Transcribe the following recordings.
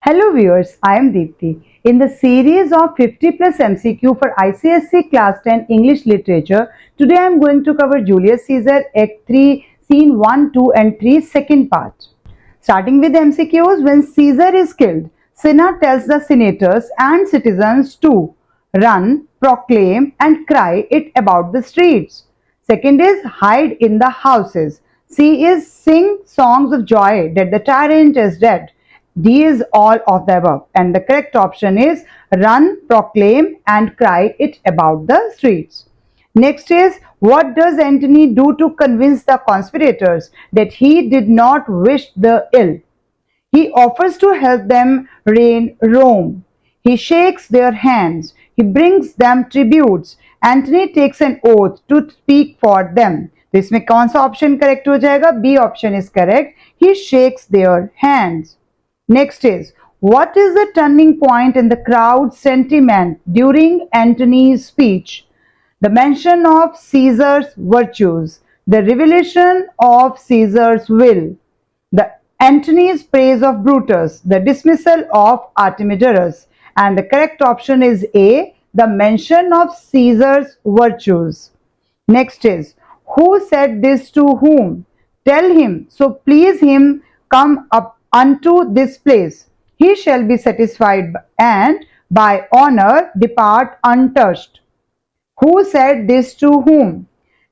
Hello viewers, I am Deepthi. In the series of 50 plus MCQ for ICSE Class 10 English Literature, today I am going to cover Julius Caesar Act 3, Scene 1, 2 and 3, second part. Starting with MCQs, when Caesar is killed, Cinna tells the senators and citizens to run, proclaim and cry it about the streets. Second is hide in the houses. C is sing songs of joy that the tyrant is dead. D is all of the above, and the correct option is run, proclaim and cry it about the streets. Next is, what does Antony do to convince the conspirators that he did not wish the ill? He offers to help them reign Rome. He shakes their hands. He brings them tributes. Antony takes an oath to speak for them. तो इसमें कौन सा option correct हो जाएगा? B option is correct. He shakes their hands. Next is, what is the turning point in the crowd's sentiment during Antony's speech? The mention of Caesar's virtues, the revelation of Caesar's will, the Antony's praise of Brutus, the dismissal of Artemidorus, and the correct option is A, the mention of Caesar's virtues. Next is, who said this to whom? Tell him, so please him come up unto this place. He shall be satisfied and by honor depart untouched. Who said this to whom?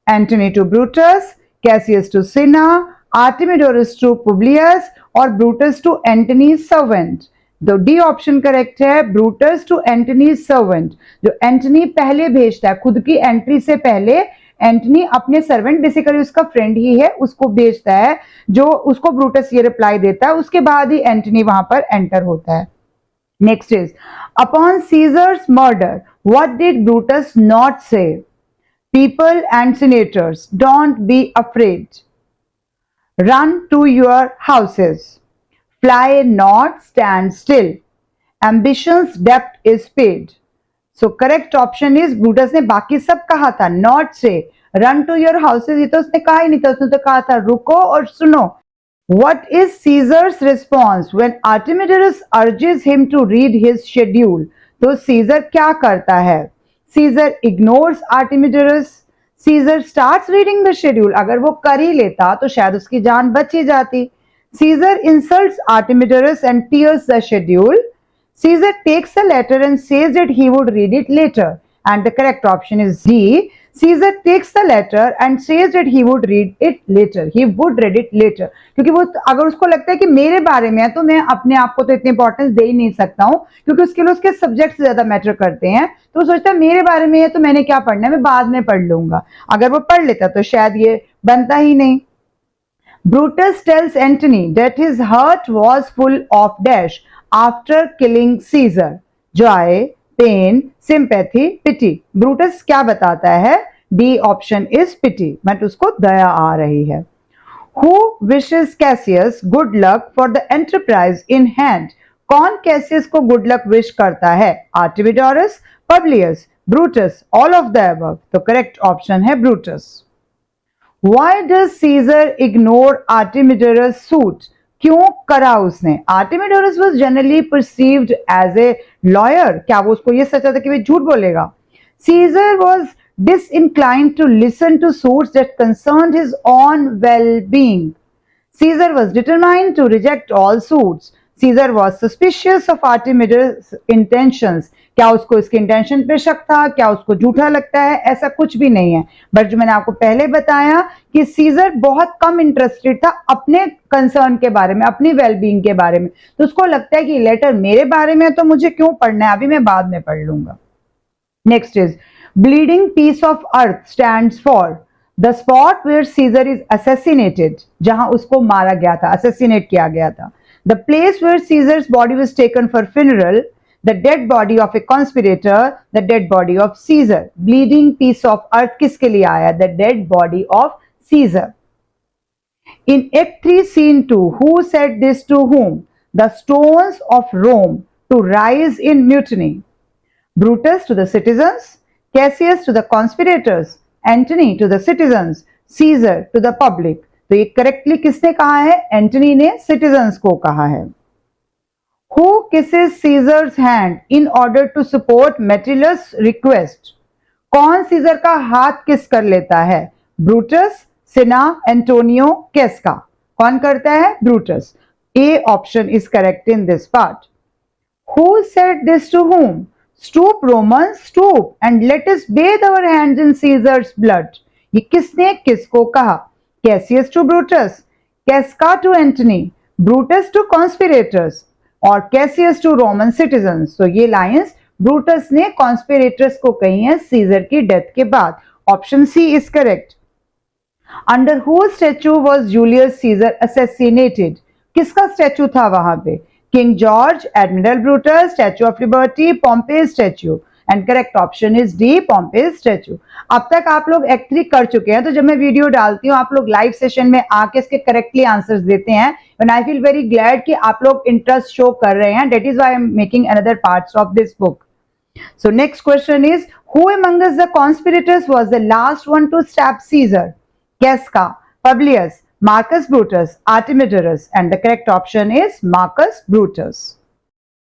Antony to Brutus, Cassius to Cinna, Artemidorus to Publius और Brutus to Antony's servant. तो D option correct है, Brutus to Antony servant. जो Antony पहले भेजता है, खुद की entry से पहले एंटनी अपने सर्वेंट, बेसिकली उसका फ्रेंड ही है, उसको भेजता है, जो उसको ब्रूटस ये रिप्लाई देता है, उसके बाद ही एंटनी वहां पर एंटर होता है. Next is, upon Caesar's murder, what did Brutus not say? People and senators, don't be afraid. Run to your houses. Fly not, stand still. Ambition's debt is paid. So correct option is, Brutus ने बाकी सब कहा था, not say. Run to your houses, ये तो उसने कहा ही नहीं था, उसने तो कहा था रुको और सुनो. What is Caesar's response when Artemidorus urges him to read his schedule? तो Caesar क्या करता है? Caesar ignores Artemidorus. Caesar starts reading the schedule. अगर वो कर ही लेता तो शायद उसकी जान बच ही जाती. Caesar insults Artemidorus and tears the schedule. Caesar takes the letter and says that he would read it later. And the correct option is D. Caesar takes the letter and says that he would read it later. He would read it later. क्योंकि वो अगर उसको लगता है कि मेरे बारे में है तो मैं अपने आप को तो इतनी इंपॉर्टेंस दे ही नहीं सकता हूँ, क्योंकि उसके लिए उसके सब्जेक्ट ज्यादा मैटर करते हैं, तो वो सोचता है मेरे बारे में है तो मैंने क्या पढ़ना है, मैं बाद में पढ़ लूंगा. अगर वो पढ़ लेता तो शायद ये बनता ही नहीं. Brutus tells Antony that his heart was full of dash after killing Caesar. Joy, pain, sympathy, pity. Brutus क्या बताता है? D option is pity. But उसको दया आ रही है. Who wishes Cassius good luck for the enterprise in hand? कौन Cassius को good luck wish करता है? Artemidorus, Publius, Brutus, all of the above. तो correct option है Brutus. Why does Caesar ignore Artemidorus' suit? क्यों करा उसने? Artemidorus was generally perceived as a lawyer. क्या वो उसको ये सोचा था कि वे झूठ बोलेगा? Caesar was disinclined to listen to suits that concerned his own well-being. Caesar was determined to reject all suits. Caesar was suspicious of Artemidorus' intentions. क्या उसको इसके इंटेंशन पे शक था? क्या उसको झूठा लगता है? ऐसा कुछ भी नहीं है. बट जो मैंने आपको पहले बताया कि सीजर बहुत कम इंटरेस्टेड था अपने कंसर्न के बारे में, अपनी वेलबींग के बारे में, तो उसको लगता है कि लेटर मेरे बारे में है तो मुझे क्यों पढ़ना है, अभी मैं बाद में पढ़ लूंगा. Next is, bleeding piece of earth stands for the spot where Caesar is assassinated, जहां उसको मारा गया था, असैसिनेट किया गया था. The place where Caesar's body was taken for funeral, the dead body of a conspirator, the dead body of Caesar. Bleeding piece of earth किसके लिए आया? The dead body of Caesar. In Act 3 Scene 2, who said this to whom? The stones of Rome to rise in mutiny. Brutus to the citizens, Cassius to the conspirators, Antony to the citizens, Caesar to the public. तो ये correctly किसने कहा है? Antony ने citizens को कहा है. Who kisses Caesar's hand in order to support Metellus' request? कौन सीजर का हाथ किस कर लेता है? ब्रूटस, सिना, एंटोनियो, केस्का? कौन करता है? Brutus. A option is correct in this part. Who said this to whom? Stoop, Romans, stoop, and let us bathe our hands in Caesar's blood. ये किसने किसको कहा? Cassius to Brutus, Casca to Antony, Brutus to conspirators, और Cassius to Roman citizens. तो ये lines Brutus ने conspirators को कही है सीजर की डेथ के बाद. Option C is correct. Under who statue was Julius Caesar assassinated? किसका स्टैचू था वहां पे? King George, Admiral Brutus, statue of Liberty, Pompey's statue. And correct option is D, Pompey's statue. अब तक आप लोग एक्ट 3 कर चुके हैं, तो जब मैं वीडियो डालती हूँ आप लोग लाइव सेशन में आके इसके करेक्टली आंसर्स देते हैं. And I feel very glad कि आप लोग इंटरेस्ट शो कर रहे हैं. That is why I am making another parts of this book. So next question is, who among us the conspirators was the last one to stab Caesar? Casca, Publius, Marcus Brutus, Artemidorus, and the correct option is Marcus Brutus.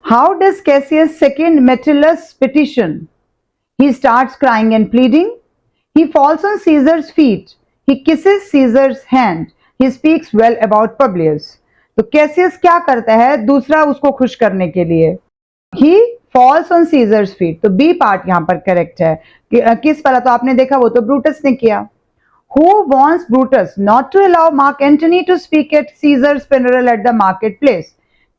How does Cassius second Metellus' petition? He starts crying and pleading. He falls on Caesar's feet. He kisses Caesar's hand. He speaks well about Publius. तो Cassius क्या करता है दूसरा उसको खुश करने के लिए? He falls on Caesar's feet. तो बी पार्ट यहां पर करेक्ट है. किस वाला तो आपने देखा, वो तो ब्रूटस ने किया. Who wants Brutus not to allow Mark Antony to speak at Caesar's funeral at the marketplace?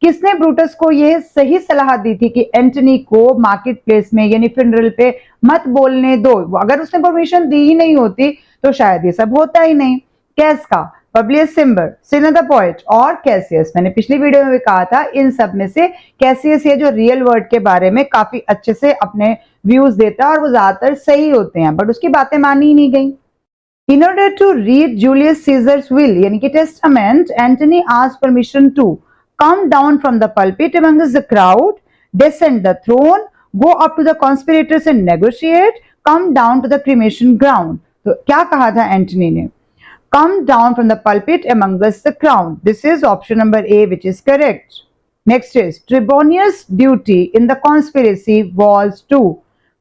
किसने ब्रूटस को यह सही सलाह दी थी कि एंटनी को मार्केट प्लेस में यानी फ्यूनरल पे मत बोलने दो? अगर उसने परमिशन दी ही नहीं होती तो शायद ये सब होता ही नहीं. Casca, Publius Cimber, Cinna the poet और कैसियस. मैंने पिछली वीडियो में भी कहा था इन सब में से कैसियस ये जो रियल वर्ड के बारे में काफी अच्छे से अपने व्यूज देता है और वो ज्यादातर सही होते हैं, बट उसकी बातें मानी ही नहीं गई. In order to read Julius Caesar's will यानी कि testament, Antony asked permission to come down from the pulpit amongst the crowd, descend the throne, go up to the conspirators and negotiate, come down to the cremation ground. तो क्या कहा था Antony ने? Come down from the pulpit amongst the crowd. This is option number A, which is correct. Next is, Trebonius' duty in the conspiracy was to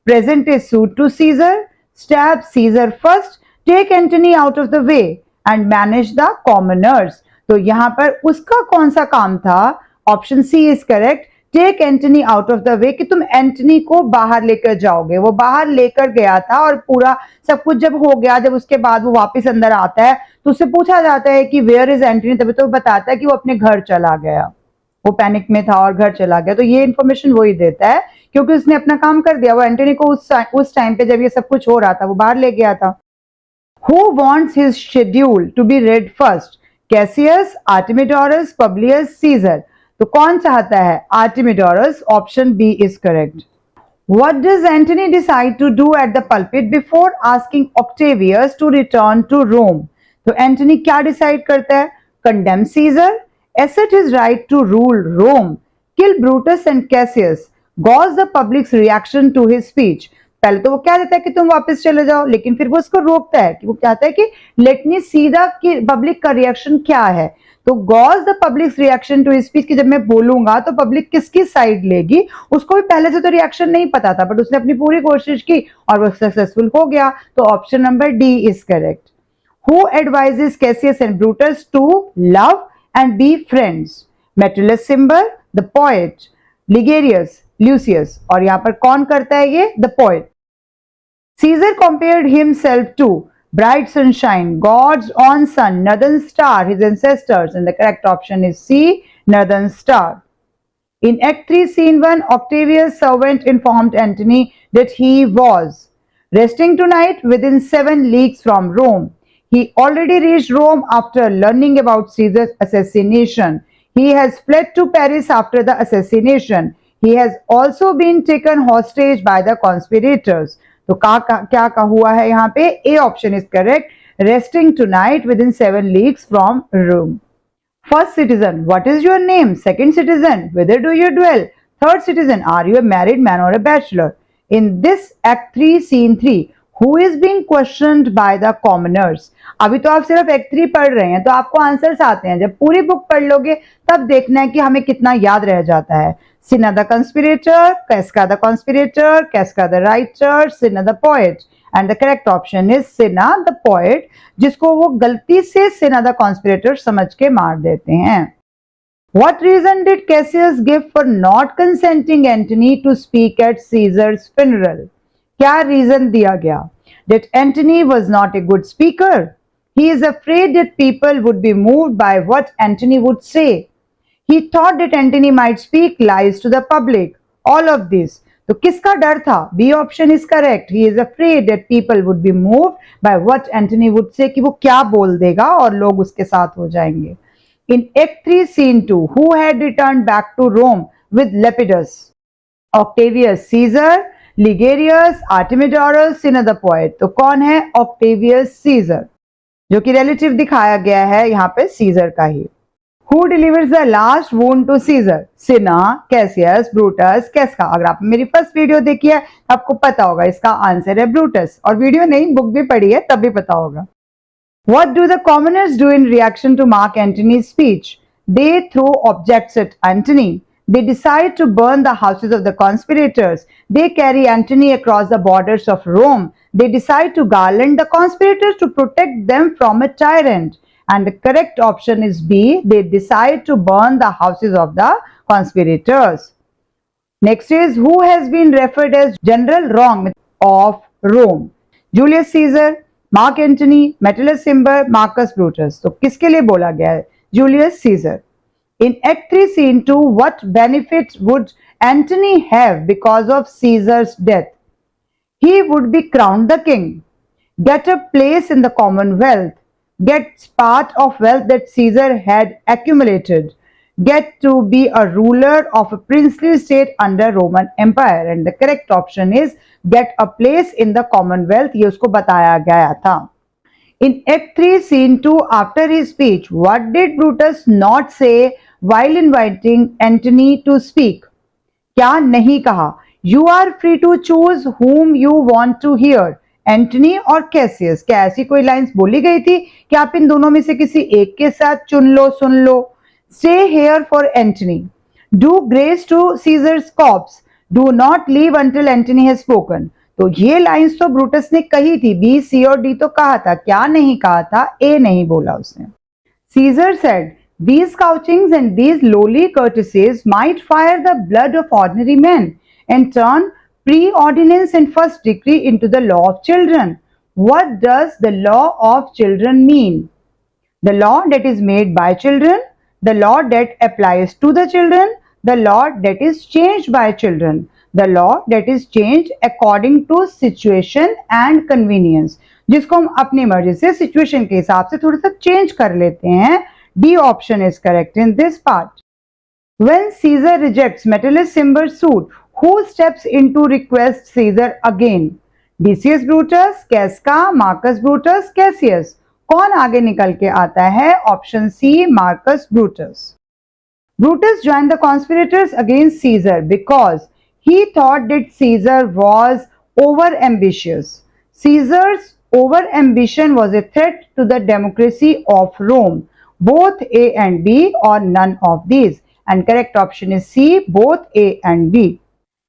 present a suit to Caesar, stab Caesar first, take Antony out of the way, and manage the commoners. तो यहाँ पर उसका कौन सा काम था? Option C is correct. Take Antony out of the way, कि तुम एंटनी को बाहर लेकर जाओगे. वो बाहर लेकर गया था और पूरा सब कुछ जब हो गया, जब उसके बाद वो वापस अंदर आता है तो उससे पूछा जाता है कि वेयर इज एंटनी, तभी तो बताता है कि वो अपने घर चला गया, वो पैनिक में था और घर चला गया. तो ये इन्फॉर्मेशन वो ही देता है क्योंकि उसने अपना काम कर दिया. वो एंटनी को उस टाइम पे जब ये सब कुछ हो रहा था वो बाहर ले गया था. Who wants his schedule to be read first? Cassius, Artemidorus, Publius, Caesar. तो कौन चाहता है? Artemidorus. Option B is correct. What does Antony decide to do at the pulpit before asking Octavius to return to Rome? तो Antony क्या decide करता है? Condemn Caesar, assert his right to rule Rome, kill Brutus and Cassius, gauge the public's reaction to his speech. पहले तो वो क्या देता है कि तुम वापस चले जाओ, लेकिन फिर वो उसको रोकता है कि वो कहता है कि लेट मी सी द कि पब्लिक का रिएक्शन क्या है. तो gauge the public reaction to speech, कि जब मैं बोलूंगा तो पब्लिक किसकी साइड लेगी. उसको भी पहले से तो रिएक्शन नहीं पता था, बट उसने अपनी पूरी कोशिश की और वो सक्सेसफुल हो गया. तो option number D is correct. Who advises Cassius and Brutus to love and be friends? Metellus Cimber, the poet, Ligarius, Lucius. और यहां पर कौन करता है ये? The poet. Caesar compared himself to bright sunshine, God's own sun, northern star, his ancestors, and the correct option is C, northern star. In Act 3, Scene 1, Octavius' servant informed Antony that he was resting tonight within 7 leagues from Rome. He already reached Rome after learning about Caesar's assassination. He has fled to Paris after the assassination. He has also been taken hostage by the conspirators. तो क्या हुआ है यहाँ पे? A option is correct. Resting tonight within 7 leagues from Rome. First citizen, what is your name? Second citizen, whither do you dwell? Third citizen, are you a married man और a bachelor? In this act 3 scene 3, Who is being questioned by the commoners? अभी तो आप सिर्फ act 3 पढ़ रहे हैं तो आपको आंसर्स आते हैं, जब पूरी बुक पढ़ लोगे तब देखना है कि हमें कितना याद रह जाता है. Cinna the conspirator, Casca the conspirator, Casca the writer, Cinna the poet. And the correct option is Cinna the poet, जिसको वो गलती से Cinna the conspirator समझ के मार देते हैं. What reason did Cassius give for not consenting Antony to speak at Caesar's funeral? क्या रीजन दिया गया? That Antony was not a good speaker. He is afraid that people would be moved by what Antony would say. He thought that Antony might speak lies to the public. All of this. तो किसका डर था? B option is correct. He is afraid that people would be moved by what Antony would say, कि वो क्या बोल देगा और लोग उसके साथ हो जाएंगे. In Act 3, Scene 2, who had returned back to Rome with Lepidus? Octavius Caesar, Ligarius, Artemidorus, Cinna the poet. तो कौन है? Octavius Caesar, जो कि रिलेटिव दिखाया गया है यहाँ पे सीजर का ही. Who delivers the last wound to Caesar? Cinna, Cassius, Brutus, Casca. अगर आप मेरी फर्स्ट वीडियो देखी है आपको पता होगा इसका आंसर है ब्रूटस, और वीडियो नहीं बुक भी पढ़ी है तब भी पता होगा. What do the commoners do in reaction to Mark Antony's speech? They throw objects at Antony. They decide to burn the houses of the conspirators. They carry Antony across the borders of Rome. They decide to garland the conspirators to protect them from a tyrant. And the correct option is B. They decide to burn the houses of the conspirators. Next is, who has been referred as General Wrong of Rome? Julius Caesar, Mark Antony, Metellus Cimber, Marcus Brutus. तो किसके लिए बोला गया है? Julius Caesar. In Act 3, Scene 2, what benefit would Antony have because of Caesar's death? He would be crowned the king, get a place in the Commonwealth, get part of wealth that Caesar had accumulated, get to be a ruler of a princely state under Roman Empire. And the correct option is get a place in the Commonwealth. ये उसको बताया गया था. In Act 3, Scene 2, after his speech, what did Brutus not say while inviting Antony to speak? क्या नहीं कहा? You are free to choose whom you want to hear, Antony और Cassius. क्या ऐसी कोई लाइन्स बोली गई थी कि आप इन दोनों में से किसी एक के साथ चुन लो, सुन लो? Stay here for Antony. Do grace to Caesar's corpse. Do not leave until Antony has spoken. तो ये लाइन्स तो ब्रूटस ने कही थी. बी, सी और डी तो कहा था, क्या नहीं कहा था? ए नहीं बोला उसने. Caesar said, these couchings and these lowly courtesies might fire the blood of ordinary men and turn preordinance and first degree into the law of children. What does the law of children mean? The law that is made by children, the law that applies to the children, the law that is changed by children, the law that is changed according to situation and convenience. जिसको हम अपनी मर्जी से situation के हिसाब से थोड़ा सा चेंज कर लेते हैं. D option is correct in this part. When Caesar rejects Metellus Cimber's suit, who steps in to request Caesar again? Decius Brutus, Casca, Marcus Brutus, Cassius. कौन आगे निकल के आता है? Option C, Marcus Brutus. Brutus joined the conspirators against Caesar because he thought that Caesar was over-ambitious. Caesar's over-ambition was a threat to the democracy of Rome. Both A and B or none of these. And correct option is C, both A and B.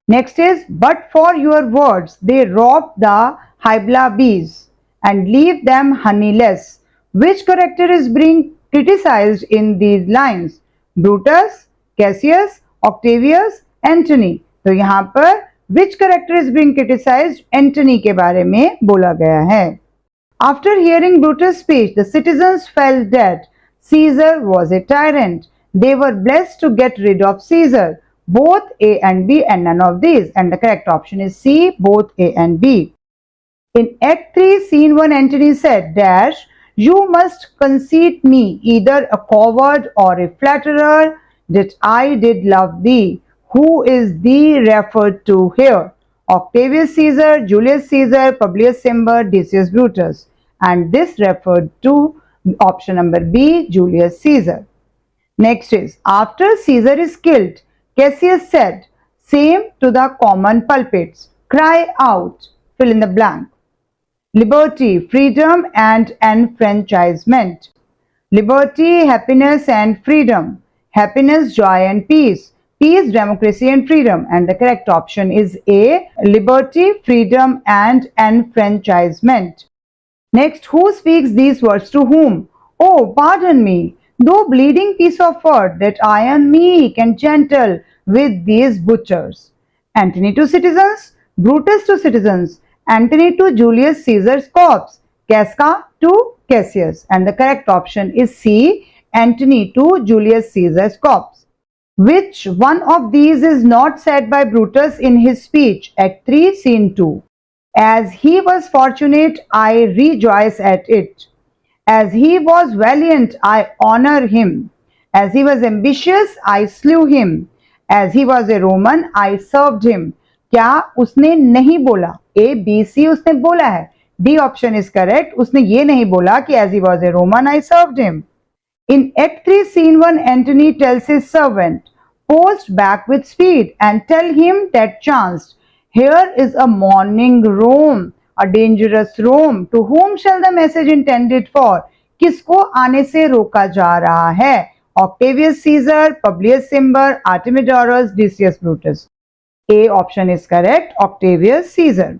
Next is, but for your words, they robbed the Hybla bees and leave them honeyless. Which character is being criticized in these lines? Brutus, Cassius, Octavius, Antony. तो यहाँ पर which character is being criticized? Antony के बारे में बोला गया है. After hearing Brutus' speech, the citizens felt that Caesar was a tyrant. They were blessed to get rid of Caesar. Both A and B and none of these. And the correct option is C, both A and B. In Act 3, Scene 1, Antony said, dash, you must concede me either a coward or a flatterer, that I did love thee. Who is thee referred to here? Octavius Caesar, Julius Caesar, Publius Cimber, Decius Brutus. And this referred to option number B, Julius Caesar. Next is, after Caesar is killed, Cassius said, same to the common pulpits, cry out, fill in the blank. Liberty, freedom and enfranchisement. Liberty, happiness and freedom. Happiness, joy and peace. Peace, democracy and freedom. And the correct option is A, liberty, freedom and enfranchisement. Next, who speaks these words to whom? Oh, pardon me, though bleeding piece of word, that I am meek and gentle with these butchers. Antony to citizens, Brutus to citizens, Antony to Julius Caesar's corpse, Casca to Cassius. And the correct option is C, Antony to Julius Caesar's corpse. Which one of these is not said by Brutus in his speech, Act 3, Scene 2? As he was fortunate, I rejoice at it. As he was valiant, I honor him. As he was ambitious, I slew him. As he was a Roman, I served him. क्या उसने नहीं बोला? A, B, C उसने बोला है. D option is correct. उसने ये नहीं बोला कि as he was a Roman, I served him. In Act 3, Scene 1, Antony tells his servant, post back with speed and tell him that chanced. Here is a morning Rome, a dangerous Rome. To whom shall the message intended for? किसको आने से रोका जा रहा है? Octavius Caesar, Publius Cimber, Artemidorus, Decius Brutus. A option is correct, Octavius Caesar.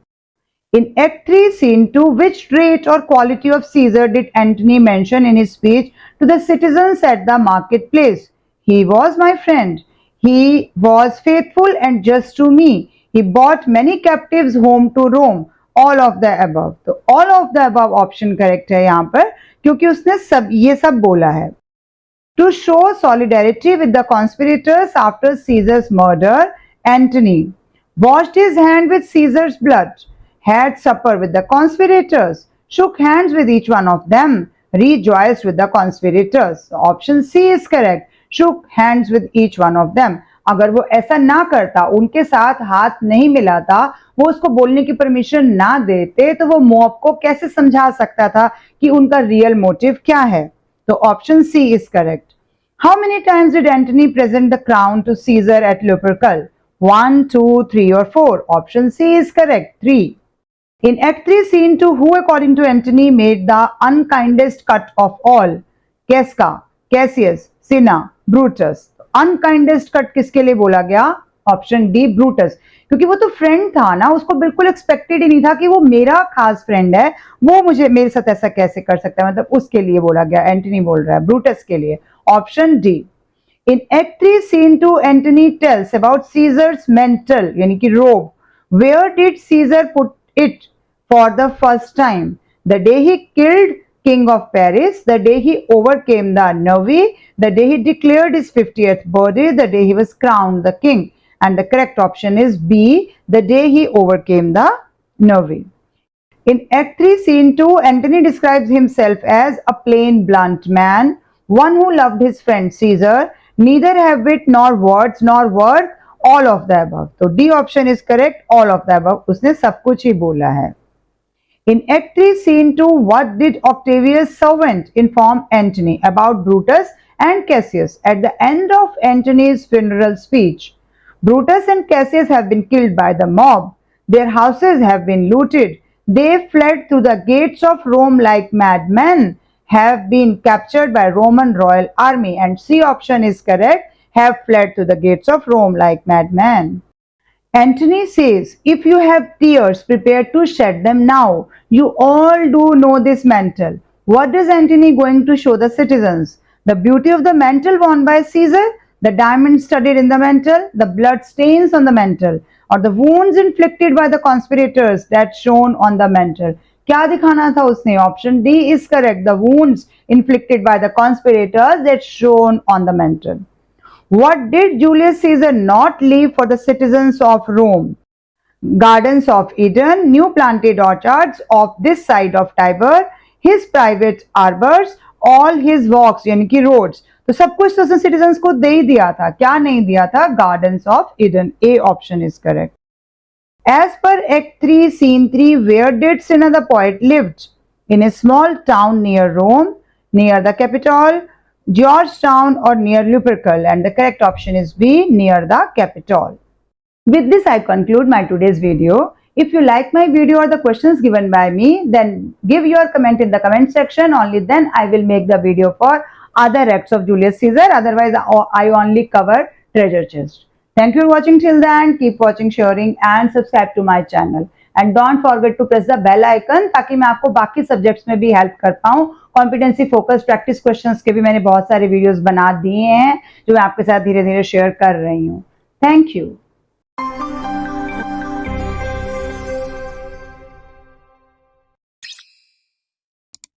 In Act 3, Scene 2, which trait or quality of Caesar did Antony mention in his speech to the citizens at the marketplace? He was my friend. He was faithful and just to me. He brought many captives home to Rome. All of the above. तो all of the above option correct है यहाँ पर क्योंकि उसने ये सब बोला है. To show solidarity with the conspirators after Caesar's murder, Antony washed his hand with Caesar's blood, had supper with the conspirators, shook hands with each one of them, rejoiced with the conspirators. So option C is correct. Shook hands with each one of them. अगर वो ऐसा ना करता, उनके साथ हाथ नहीं मिलाता, वो उसको बोलने की परमिशन ना देते, तो वो मॉब को कैसे समझा सकता था कि उनका रियल मोटिव क्या है? तो option C is correct. How many times did Antony present the crown to Caesar at Lupercal? 1, 2, 3 or 4? Option C is correct, 3. In Act 3, Scene 2, who according to Antony made the unkindest cut of all? Casca, Cassius, Cinna, Brutus. Unkindest cut किसके लिए बोला गया? Option D, Brutus. क्योंकि वो तो friend था ना, उसको बिल्कुल एक्सपेक्टेड ही नहीं था कि वो मेरा खास फ्रेंड है, वो मुझे मेरे साथ ऐसा कैसे कर सकता है, मतलब उसके लिए बोला गया. एंटनी बोल रहा है ब्रूटस के लिए. Option D. In act 3 scene 2 Antony tells about Caesar's mantle यानी कि robe. Where did Caesar put it for the first time? The day he killed King of Paris, the day he overcame the Nervi, the day he declared his 50th birthday, the day he was crowned the king. And the correct option is B, the day he overcame the Nervi. In Act 3, Scene 2, Antony describes himself as a plain, blunt man, one who loved his friend Caesar, neither have wit nor words nor worth, all of the above. So D option is correct, all of the above. उसने सब कुछ ही बोला है. In Act 3, Scene 2, what did Octavius' servant inform Antony about Brutus and Cassius at the end of Antony's funeral speech? Brutus and Cassius have been killed by the mob. Their houses have been looted. They fled through the gates of Rome like madmen, have been captured by Roman royal army. And C option is correct, have fled through the gates of Rome like madmen. Antony says, if you have tears, prepare to shed them now. You all do know this mantle. What is Antony going to show the citizens? The beauty of the mantle worn by Caesar, the diamonds studded in the mantle, the blood stains on the mantle, or the wounds inflicted by the conspirators that shone on the mantle. क्या दिखाना था उसने? Option D is correct. The wounds inflicted by the conspirators that shone on the mantle. What did Julius Caesar not leave for the citizens of Rome? Gardens of Eden, new planted orchards of this side of Tiber, his private arbors, all his walks यानी कि roads. तो सब कुछ तो citizens को दे ही दिया था. क्या नहीं दिया था? Gardens of Eden. A option is correct. As per Act 3, Scene 3, where did Cinna the poet lived? In a small town near Rome, near the Capitol, Georgetown or near Lupercal, and the correct option is B, near the Capitol. With this I conclude my today's video. If you like my video or the questions given by me, then give your comment in the comment section. Only then I will make the video for other acts of Julius Caesar. Otherwise, I only cover treasure chest. Thank you for watching till then. Keep watching, sharing and subscribe to my channel. And don't forget to press the bell icon ताकि मैं आपको बाकी subjects में भी help कर पाऊँ. Competency focus practice questions के भी मैंने बहुत सारे वीडियोस बना दिए हैं जो मैं आपके साथ धीरे धीरे शेयर कर रही हूँ. Thank you.